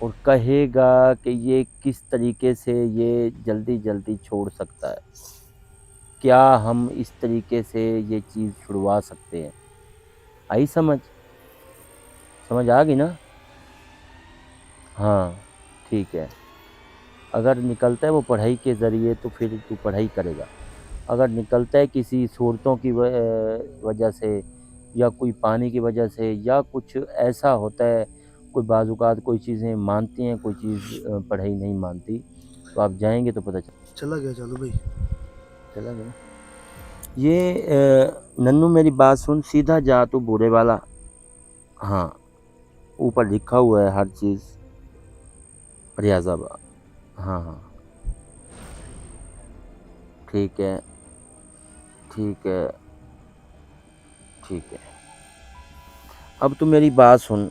اور کہے گا کہ یہ کس طریقے سے یہ جلدی جلدی چھوڑ سکتا ہے، کیا ہم اس طریقے سے یہ چیز چھڑوا سکتے ہیں؟ آئی سمجھ آ گئی نا؟ ہاں ٹھیک ہے، اگر نکلتا ہے وہ پڑھائی کے ذریعے تو پھر تو پڑھائی کرے گا، اگر نکلتا ہے کسی صورتوں کی وجہ سے یا کوئی پانی کی وجہ سے یا کچھ ایسا ہوتا ہے، کوئی بعض اوقات کوئی چیزیں مانتی ہیں کوئی چیز پڑھائی نہیں مانتی، تو آپ جائیں گے تو پتہ چلا گیا چلو بھائی. چلا گیا. یہ ننو میری بات سن، سیدھا جا تو بورے والا، ہاں اوپر لکھا ہوا ہے ہر چیز، ریاض آباد. ہاں ہاں ٹھیک ہے ٹھیک ہے ٹھیک ہے. اب تو میری بات سن،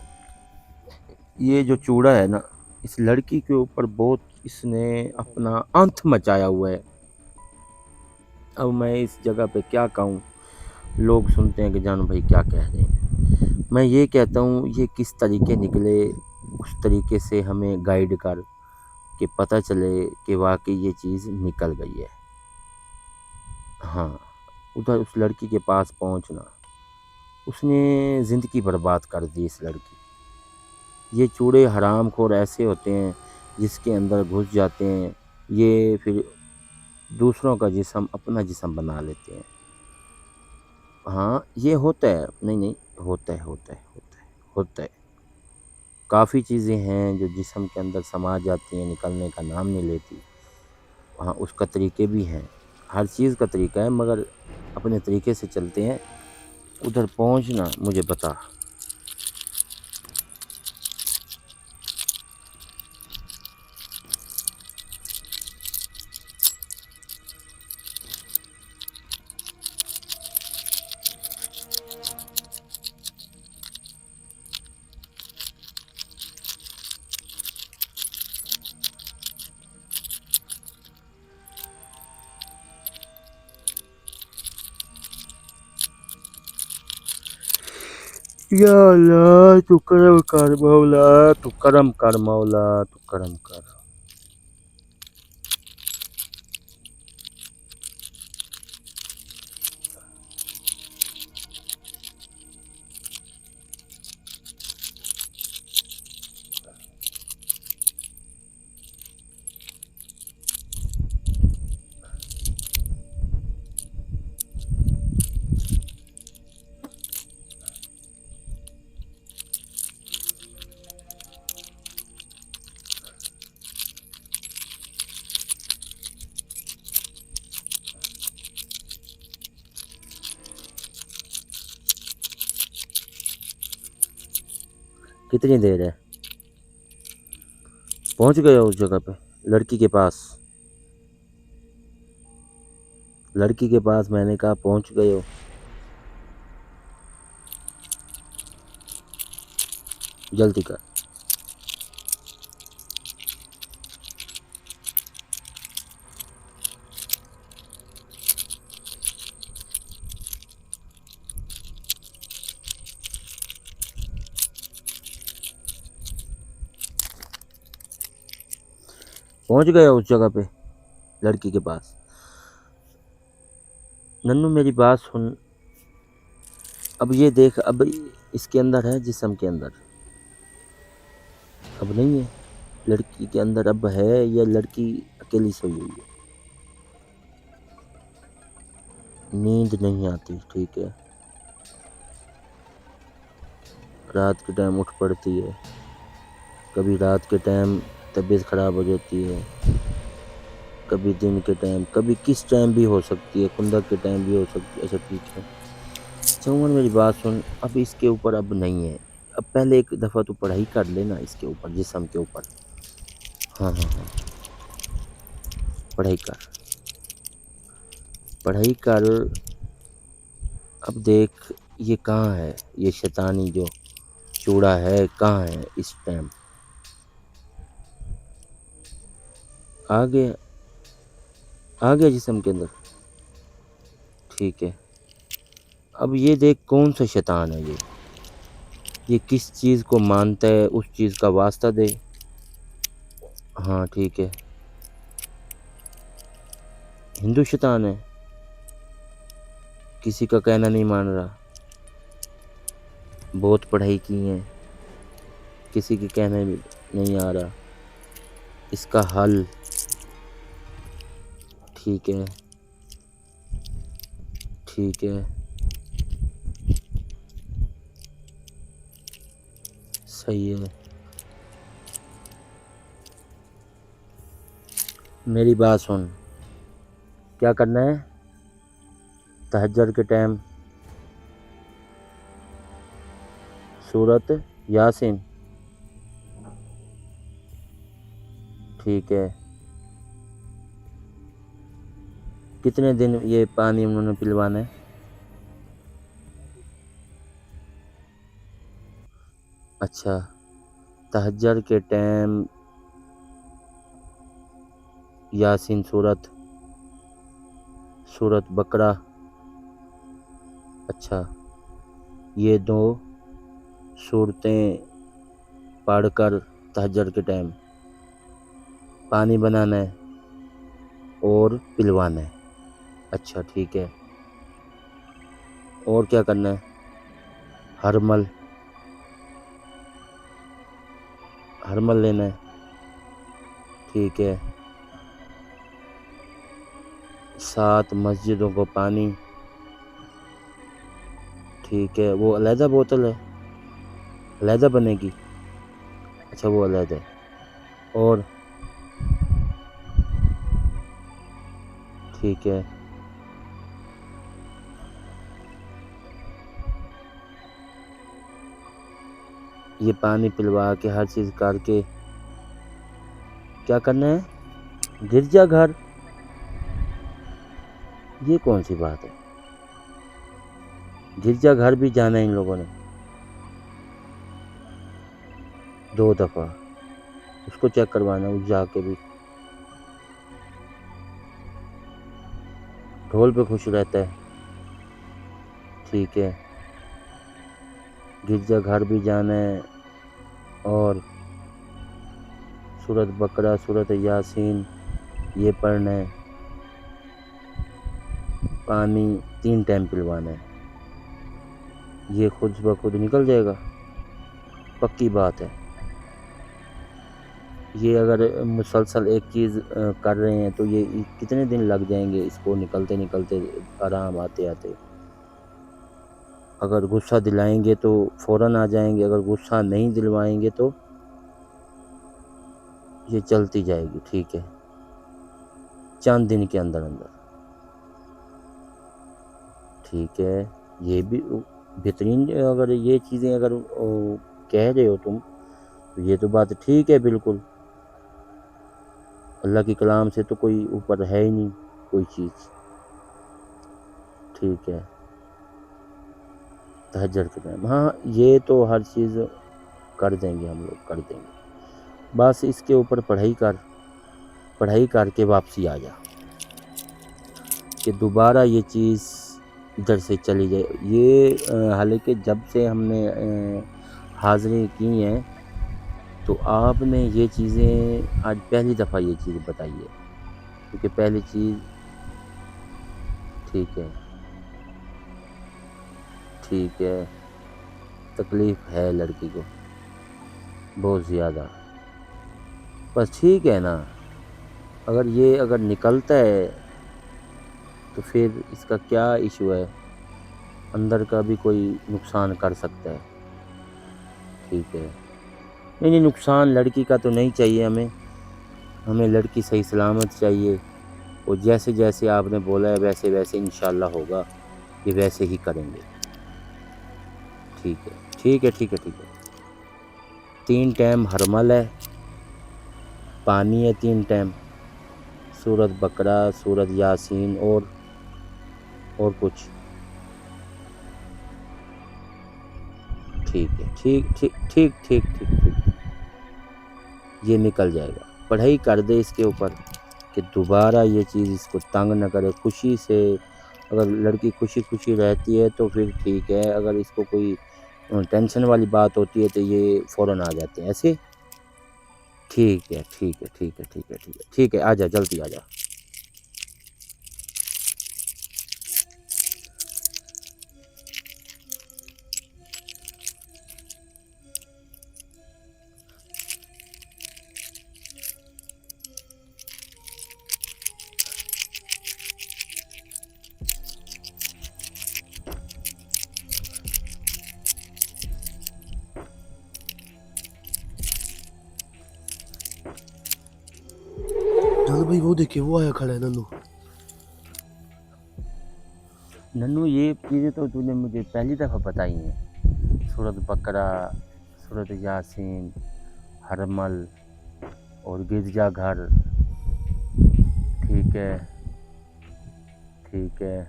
یہ جو چوڑا ہے نا، اس لڑکی کے اوپر بہت اس نے اپنا انت مچایا ہوا ہے. اب میں اس جگہ پہ کیا کہوں، لوگ سنتے ہیں کہ جانو بھائی کیا کہہ رہے ہیں، میں یہ کہتا ہوں یہ کس طریقے نکلے اس طریقے سے ہمیں گائیڈ کر کہ پتہ چلے کہ واقعی یہ چیز نکل گئی ہے. ہاں ادھر اس لڑکی کے پاس پہنچنا، اس نے زندگی برباد کر دی اس لڑکی. یہ چوڑے حرام خور ایسے ہوتے ہیں جس کے اندر گھس جاتے ہیں، یہ پھر دوسروں کا جسم اپنا جسم بنا لیتے ہیں. ہاں یہ ہوتا ہے، نہیں ہوتا ہے. کافی چیزیں ہیں جو جسم کے اندر سما جاتی ہیں، نکلنے کا نام نہیں لیتی. ہاں اس کا طریقے بھی ہیں، ہر چیز کا طریقہ ہے، مگر اپنے طریقے سے چلتے ہیں. ادھر پہنچنا مجھے بتا. یا اللہ تو کرم کر مولا، تو کرم کر مولا، تو کرم کر. کتنی دیر ہے؟ پہنچ گئے اس جگہ پہ لڑکی کے پاس؟ لڑکی کے پاس میں نے کہا پہنچ گئے ہو؟ جلدی کر. پہنچ گیا اس جگہ پہ لڑکی کے پاس؟ ننو میری بات سن، اب یہ دیکھ، اب اس کے اندر ہے جسم کے اندر، اب نہیں ہے لڑکی کے اندر، اب ہے یا لڑکی اکیلی سوئی ہوئی ہے؟ نیند نہیں آتی، ٹھیک ہے. رات کے ٹائم اٹھ پڑتی ہے، کبھی رات کے ٹائم طبیعت خراب ہو جاتی ہے، کبھی دن کے ٹائم، کبھی کس ٹائم بھی ہو سکتی ہے، کندک کے ٹائم بھی ہو سکتی ہے. اچھا ٹھیک ہے. چون میری بات سن، اب اس کے اوپر اب نہیں ہے، اب پہلے ایک دفعہ تو پڑھائی کر لینا اس کے اوپر، جسم کے اوپر. ہاں پڑھائی کر. اب دیکھ یہ کہاں ہے، یہ شیطانی جو چوڑا ہے کہاں ہے اس ٹائم؟ آ گیا جسم کے اندر. ٹھیک ہے. اب یہ دیکھ کون سا شیطان ہے، یہ کس چیز کو مانتا ہے اس چیز کا واسطہ دے. ہاں ٹھیک ہے، ہندوستان ہے، کسی کا کہنا نہیں مان رہا، بہت پڑھائی کی ہیں، کسی کے کہنے بھی نہیں آ رہا، اس کا حل ٹھیک ہے، ٹھیک ہے، صحیح ہے، میری بات سن، کیا کرنا ہے؟ تہجد کے ٹائم سورت یاسین، ٹھیک ہے، کتنے دن یہ پانی انہوں نے پلوانا ہے؟ اچھا، تہجد کے ٹائم یاسین سورت بقرہ، اچھا، یہ دو صورتیں پڑھ کر تہجد کے ٹائم پانی بنانا ہے اور پلوانا ہے، اچھا ٹھیک ہے، اور کیا کرنا ہے؟ ہرمل لینا ہے، ٹھیک ہے، 7 مسجدوں کو پانی، ٹھیک ہے، وہ علیحدہ بوتل ہے، علیحدہ بنے گی، اچھا وہ علیحدہ ہے، اور ٹھیک ہے، یہ پانی پلوا کے ہر چیز کر کے کیا کرنا ہے؟ گرجا گھر، یہ کون سی بات ہے؟ گرجا گھر بھی جانا ہے ان لوگوں نے 2 دفعہ، اس کو چیک کروانا ہے، اس جا کے بھی ڈھول پہ خوش رہتا ہے، ٹھیک ہے، گرجا گھر بھی جانا ہے، اور سورت بقرہ، سورت یاسین یہ پڑھنا ہے، پانی 3 ٹائم پلوانا ہے، یہ خود بخود نکل جائے گا، پکی بات ہے، یہ اگر مسلسل ایک چیز کر رہے ہیں تو یہ کتنے دن لگ جائیں گے اس کو نکلتے آرام آتے، اگر غصہ دلائیں گے تو فوراً آ جائیں گے، اگر غصہ نہیں دلوائیں گے تو یہ چلتی جائے گی، ٹھیک ہے، چند دن کے اندر، ٹھیک ہے، یہ بھی بہترین، اگر یہ چیزیں اگر کہہ رہے ہو تم تو یہ تو بات ٹھیک ہے، بالکل اللہ کے کلام سے تو کوئی اوپر ہے ہی نہیں کوئی چیز، ٹھیک ہے، تہجد کے ٹائم، ہاں یہ تو ہر چیز کر دیں گے، ہم لوگ کر دیں گے، بس اس کے اوپر پڑھائی کر کے واپسی آ جا کہ دوبارہ یہ چیز ادھر سے چلی جائے، یہ حالانکہ جب سے ہم نے حاضری کی ہیں تو آپ نے یہ چیزیں آج پہلی دفعہ یہ چیز بتائی ہے، کیونکہ پہلی چیز، ٹھیک ہے، ٹھیک ہے، تکلیف ہے لڑکی کو بہت زیادہ، بس ٹھیک ہے نا، اگر نکلتا ہے تو پھر اس کا کیا ایشو ہے، اندر کا بھی کوئی نقصان کر سکتا ہے، ٹھیک ہے، نہیں نقصان لڑکی کا تو نہیں چاہیے ہمیں لڑکی صحیح سلامت چاہیے، اور جیسے جیسے آپ نے بولا ہے ویسے ویسے انشاءاللہ ہوگا، یہ ویسے ہی کریں گے، ٹھیک ہے، ٹھیک ہے، ٹھیک ہے، ٹھیک ہے، 3 ٹائم ہرمل ہے، پانی ہے 3 ٹائم، سورت بقرہ، سورت یاسین، اور کچھ، ٹھیک ہے، ٹھیک، یہ نکل جائے گا، پڑھائی کر دے اس کے اوپر کہ دوبارہ یہ چیز اس کو تنگ نہ کرے، خوشی سے، اگر لڑکی خوشی رہتی ہے تو پھر ٹھیک ہے، اگر اس کو کوئی ٹینشن والی بات ہوتی ہے تو یہ فوراً آ جاتے ہیں ایسے، ٹھیک ہے ٹھیک ہے ٹھیک ہے ٹھیک ہے ٹھیک ہے ٹھیک ہے، آ جا جلدی آ جا۔ جلو بھائی وہ دیکھیے وہ آیا کھڑا ہے ننو۔ ننو یہ چیزیں تو تو نے مجھے پہلی دفعہ بتائی ہیں، سورۃ بقرہ، سورۃ یاسین، حرمل اور گرجا گھر، ٹھیک ہے ٹھیک ہے۔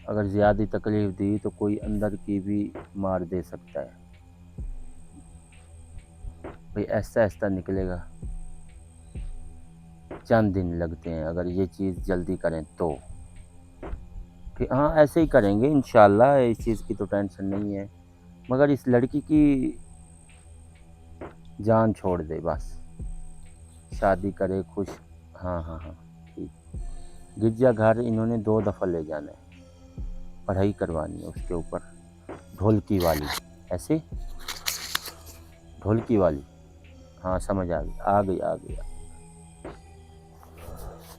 اگر زیادہ تکلیف دی تو کوئی اندر کی بھی مار دے سکتا ہے بھئی، ایسا ایسا نکلے گا، چند دن لگتے ہیں اگر یہ چیز جلدی کریں تو۔ ہاں ایسے ہی کریں گے انشاءاللہ، اس چیز کی تو ٹینشن نہیں ہے، مگر اس لڑکی کی جان چھوڑ دے بس، شادی کرے خوش۔ ہاں ہاں ہاں ٹھیک۔ گرجا گھر انہوں نے 2 دفعہ لے جانا ہے، پڑھائی کروانی ہے اس کے اوپر، ڈھولکی والی، ایسے ڈھولکی والی، ہاں سمجھ آ گئی آ گئی آ گئی۔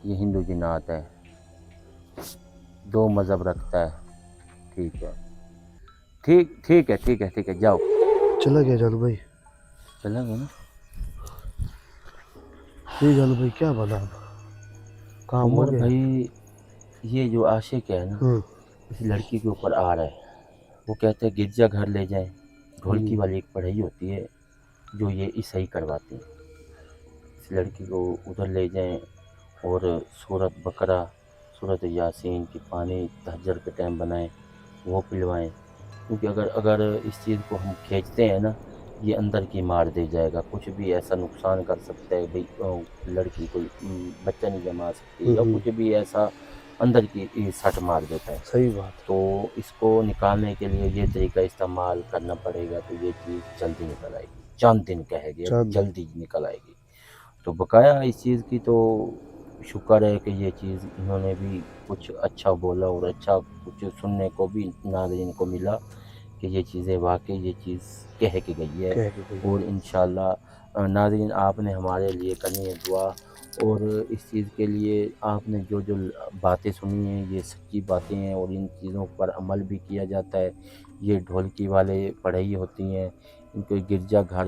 یہ ہندو جنات ہے، 2 مذہب رکھتا ہے، ٹھیک ہے ٹھیک ٹھیک ہے ٹھیک ہے ٹھیک ہے، جاؤ۔ چلا گیا جلو بھائی؟ چلا گیا نا؟ یہ جلو بھائی کیا بنا اب؟ کام ہو عمر گیا؟ بھائی، یہ جو عاشق ہے نا، ہاں اس لڑکی کے اوپر آ رہا ہے، وہ کہتے ہیں گرجا گھر لے جائیں، ڈھولکی والی ایک پڑھائی ہوتی ہے جو یہ عیسائی کرواتے ہیں، اس لڑکی کو ادھر لے جائیں اور سورۃ بقرہ، سورۃ یاسین کی پانی تہجد کے ٹائم بنائیں، وہ پلوائیں، کیونکہ اگر اس چیز کو ہم کھینچتے ہیں نا، یہ اندر کی مار دے جائے گا، کچھ بھی ایسا نقصان کر سکتا ہے بھئی، لڑکی کوئی بچہ نہیں جما سکتی، یا کچھ بھی ایسا اندر کی سٹ مار دیتا ہے، صحیح بات ہے۔ تو اس کو نکالنے کے لیے یہ طریقہ استعمال کرنا پڑے گا، تو یہ چیز جلدی نکل آئے گی، چند دن کہے گے چند جلدی نکل آئے گی۔ تو بقایا اس چیز کی تو شکر ہے کہ یہ چیز انہوں نے بھی کچھ اچھا بولا، اور اچھا کچھ سننے کو بھی ناظرین کو ملا کہ یہ چیزیں واقعی یہ چیز کہہ کے گئی ہے، کہہ کے گئی اور ہے۔ انشاءاللہ ناظرین آپ نے ہمارے لیے کرنی ہے دعا، اور اس چیز کے لیے آپ نے جو باتیں سنی ہیں یہ سچی باتیں ہیں، اور ان چیزوں پر عمل بھی کیا جاتا ہے۔ یہ ڈھولکی والے پڑھائی ہوتی ہیں، ان کو گرجا گھر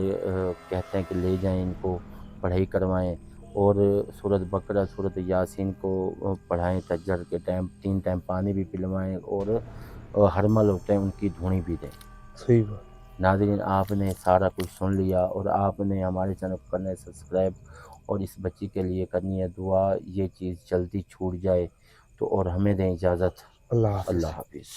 کہتے ہیں کہ لے جائیں، ان کو پڑھائی کروائیں، اور سورۃ بقرہ، سورۃ یاسین کو پڑھائیں تہجد کے ٹائم، 3 ٹائم پانی بھی پلوائیں، اور حرمل ہوتے ہیں ان کی دھونی بھی دیں۔ صحیح بات۔ ناظرین آپ نے سارا کچھ سن لیا، اور آپ نے ہمارے چینل کو کرنا ہے سبسکرائب، اور اس بچی کے لیے کرنی ہے دعا، یہ چیز جلدی چھوٹ جائے تو، اور ہمیں دیں اجازت۔ اللہ حافظ۔ اللہ حافظ۔